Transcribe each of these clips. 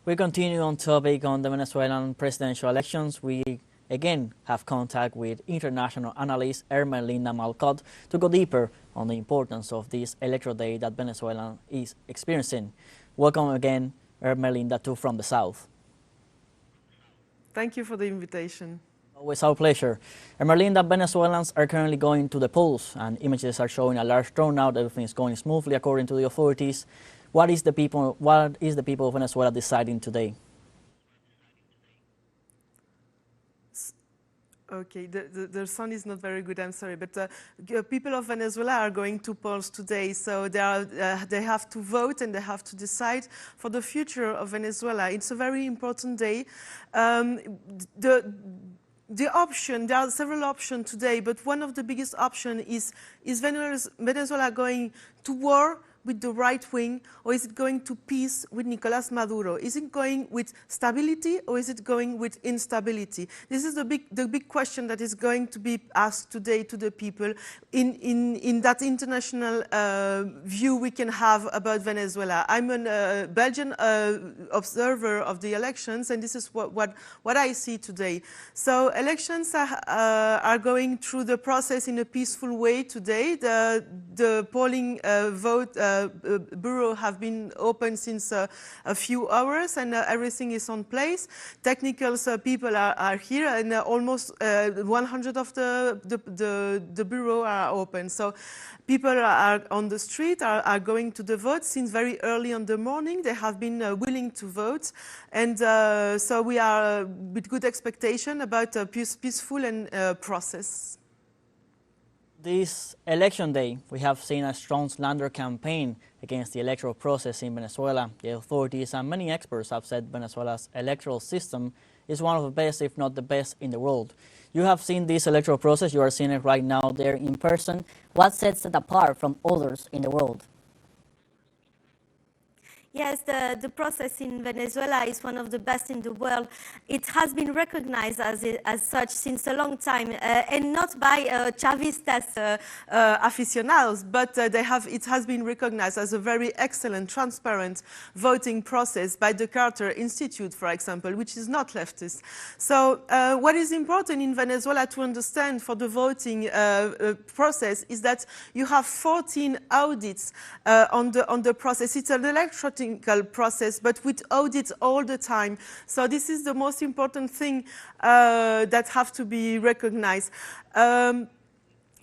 We continue on topic on the Venezuelan presidential elections. We again have contact with international analyst Ermelinda Malcotte to go deeper on the importance of this electoral day that Venezuela is experiencing. Welcome again, Ermelinda, too, from the south. Thank you for the invitation. Always our pleasure. Ermelinda, Venezuelans are currently going to the polls, and images are showing a large turnout. Everything is going smoothly according to the authorities. What is the people of Venezuela deciding today? Okay, the sound is not very good, I'm sorry, but people of Venezuela are going to polls today, so they have to vote and they have to decide for the future of Venezuela. It's a very important day. The option, there are several options today, but one of the biggest options is Venezuela going to war with the right wing, or is it going to peace with Nicolás Maduro? Is it going with stability, or is it going with instability? This is the big question that is going to be asked today to the people in that international view we can have about Venezuela. I'm a Belgian observer of the elections, and this is what I see today. So elections are going through the process in a peaceful way today. The polling vote bureau have been open since a few hours, and everything is on place. Technical people are here, and almost 100 of the bureau are open. So people are on the street, are going to the vote since very early on the morning. They have been willing to vote, and so we are with good expectation about a peaceful and process. This election day, we have seen a strong slander campaign against the electoral process in Venezuela. The authorities and many experts have said Venezuela's electoral system is one of the best, if not the best, in the world. You have seen this electoral process. You are seeing it right now there in person. What sets it apart from others in the world? Yes, the process in Venezuela is one of the best in the world. It has been recognized as such since a long time, and not by Chavistas aficionados, but it has been recognized as a very excellent, transparent voting process by the Carter Institute, for example, which is not leftist. So what is important in Venezuela to understand for the voting process is that you have 14 audits on the process. It's an electoral process, but with audits all the time. So this is the most important thing that have to be recognized. There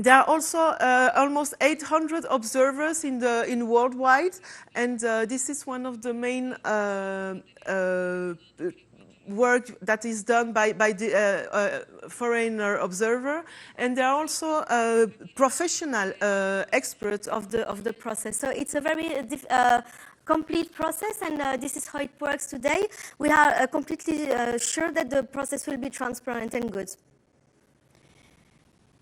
are also almost 800 observers in worldwide, and this is one of the main work that is done by the foreigner observer, and there are also professional experts of the process. So it's a very complete process, and this is how it works today. We are completely sure that the process will be transparent and good.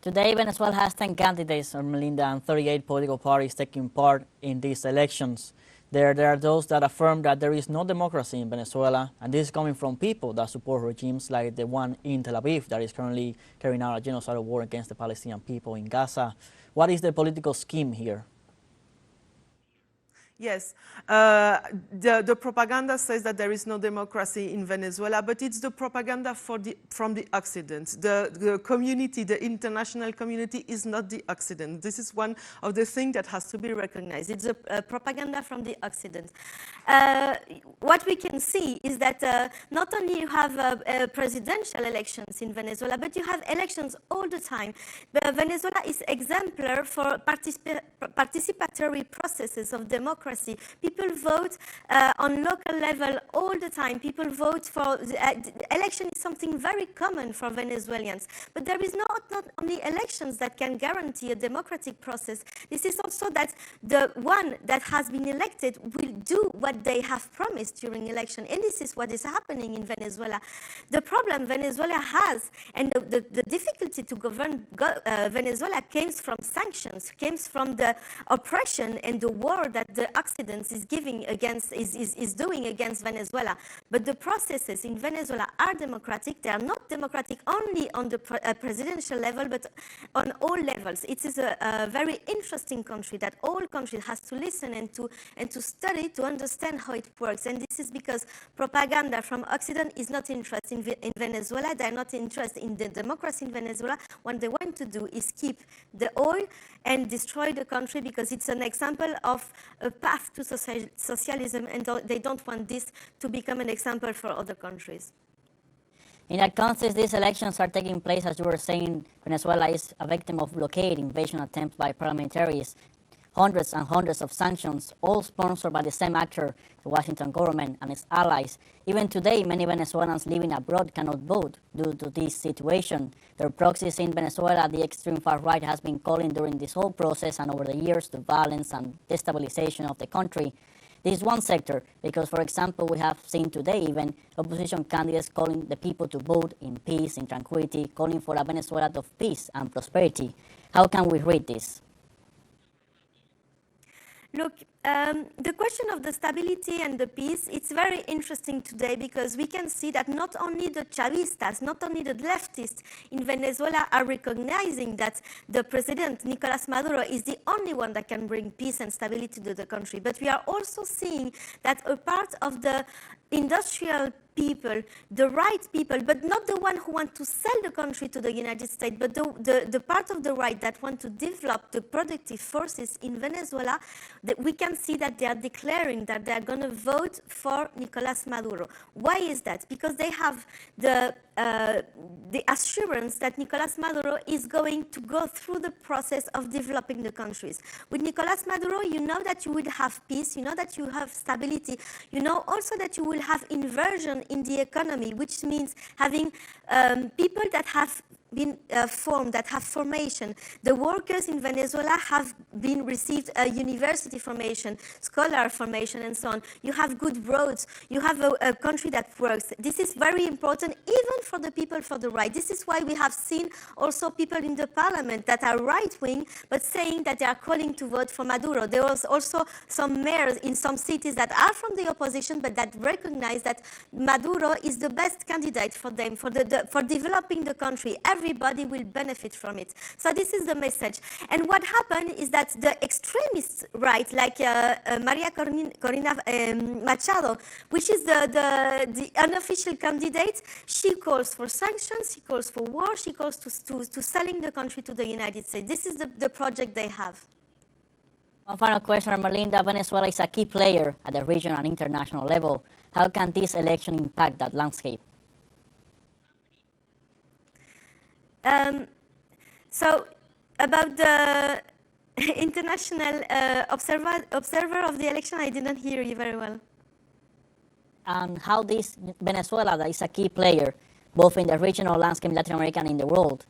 Today, Venezuela has 10 candidates, Ermelinda, and 38 political parties taking part in these elections. There are those that affirm that there is no democracy in Venezuela, and this is coming from people that support regimes like the one in Tel Aviv that is currently carrying out a genocidal war against the Palestinian people in Gaza. What is the political scheme here? Yes, the propaganda says that there is no democracy in Venezuela, but it's the propaganda from the Occident. The community, the international community, is not the Occident. This is one of the things that has to be recognized. It's a propaganda from the Occident. What we can see is that not only you have presidential elections in Venezuela, but you have elections all the time. Venezuela is exemplar for participatory processes of democracy. People vote on local level all the time. People vote for the election is something very common for Venezuelans. But there is not only elections that can guarantee a democratic process. This is also that the one that has been elected will do what they have promised during election. And this is what is happening in Venezuela. The problem Venezuela has, and the difficulty to govern Venezuela comes from sanctions, comes from the oppression and the war that the Occident is doing against Venezuela. But the processes in Venezuela are democratic. They are not democratic only on the presidential level, but on all levels. It is a very interesting country that all countries has to listen and to study to understand understand how it works. And this is because propaganda from Occident is not interested in Venezuela. They're not interested in the democracy in Venezuela. What they want to do is keep the oil and destroy the country, because it's an example of a path to socialism, and they don't want this to become an example for other countries. In that context, these elections are taking place, as you were saying. Venezuela is a victim of blockade, invasion attempts by paramilitaries, hundreds and hundreds of sanctions, all sponsored by the same actor, the Washington government and its allies. Even today, many Venezuelans living abroad cannot vote due to this situation. Their proxies in Venezuela, the extreme far right, has been calling during this whole process and over the years to violence and destabilization of the country. This is one sector, because, for example, we have seen today even opposition candidates calling the people to vote in peace, in tranquility, calling for a Venezuela of peace and prosperity. How can we read this? Look, the question of the stability and the peace, it's very interesting today, because we can see that not only the Chavistas, not only the leftists in Venezuela are recognizing that the president, Nicolas Maduro, is the only one that can bring peace and stability to the country, but we are also seeing that a part of the industrial people, the right people, but not the one who want to sell the country to the United States, but the part of the right that want to develop the productive forces in Venezuela, that we can see that they are declaring that they are going to vote for Nicolas Maduro. Why is that? Because they have the assurance that Nicolas Maduro is going to go through the process of developing the countries. With Nicolas Maduro, you know that you will have peace, you know that you have stability, you know also that you will have inversion in the economy, which means having people that have been formed, that have formation. The workers in Venezuela have been received a university formation, scholar formation, and so on. You have good roads. You have a country that works. This is very important, even for the people for the right. This is why we have seen also people in the parliament that are right-wing, but saying that they are calling to vote for Maduro. There was also some mayors in some cities that are from the opposition, but that recognize that Maduro is the best candidate for them, for developing the country. Everybody will benefit from it. So this is the message. And what happened is that the extremist right, like Maria Corina Machado, which is the unofficial candidate, she calls for sanctions, she calls for war, she calls to selling the country to the United States. This is the project they have. One final question, Ermelinda. Venezuela is a key player at the regional and international level. How can this election impact that landscape? So about the international observer of the election, I didn't hear you very well. And how this Venezuela, that is a key player, both in the regional landscape in Latin America and in the world,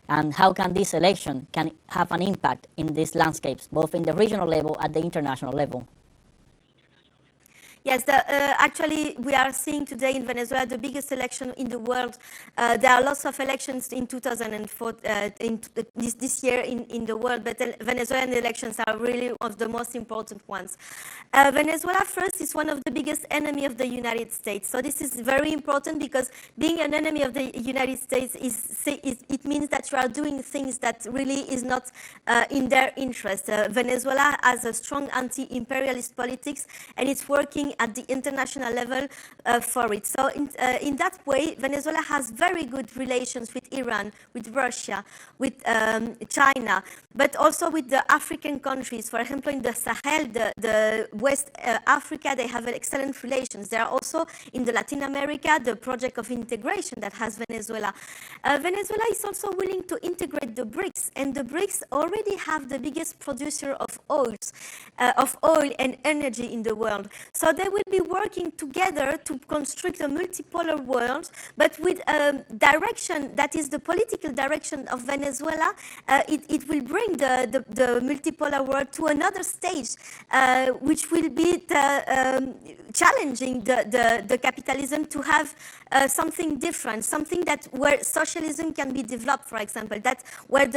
and how can this election can have an impact in these landscapes, both in the regional level and the international level? Yes, actually, we are seeing today in Venezuela the biggest election in the world. There are lots of elections in 2004, this year in the world, but the Venezuelan elections are really one of the most important ones. Venezuela, first, is one of the biggest enemies of the United States. So this is very important, because being an enemy of the United States it means that you are doing things that really is not in their interest. Venezuela has a strong anti-imperialist politics, and it's working at the international level for it. So in that way, Venezuela has very good relations with Iran, with Russia, with China, but also with the African countries. For example, in the Sahel, the West Africa, they have excellent relations. There are also in the Latin America, the project of integration that has Venezuela. Venezuela is also willing to integrate the BRICS, and the BRICS already have the biggest producer of oil and energy in the world. So they will be working together to construct a multipolar world, but with a direction that is the political direction of Venezuela. It will bring the multipolar world to another stage, which will be challenging the capitalism to have something different, something that where socialism can be developed, for example, that where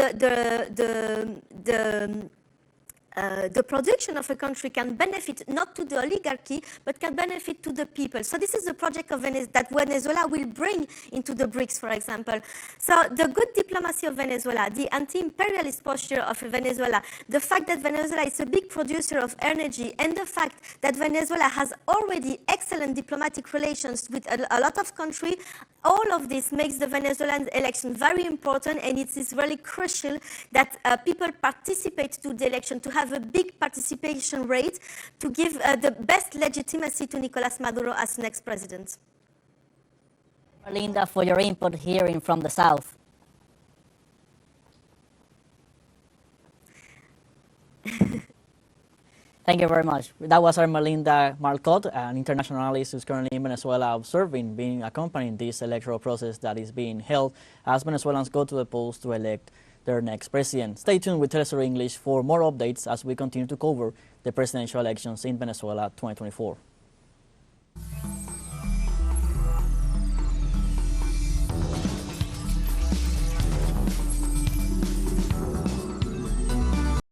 the production of a country can benefit not to the oligarchy, but can benefit to the people. So this is the project of that Venezuela will bring into the BRICS, for example. So the good diplomacy of Venezuela, the anti-imperialist posture of Venezuela, the fact that Venezuela is a big producer of energy, and the fact that Venezuela has already excellent diplomatic relations with a lot of countries, all of this makes the Venezuelan election very important, and it is really crucial that people participate to the election, to have a big participation rate, to give the best legitimacy to Nicolas Maduro as next president. Ermelinda, for your input hearing from the South. Thank you very much. That was Ermelinda Malcotte, an international analyst who's currently in Venezuela observing, being accompanying this electoral process that is being held as Venezuelans go to the polls to elect their next president. Stay tuned with teleSUR English for more updates as we continue to cover the presidential elections in Venezuela 2024.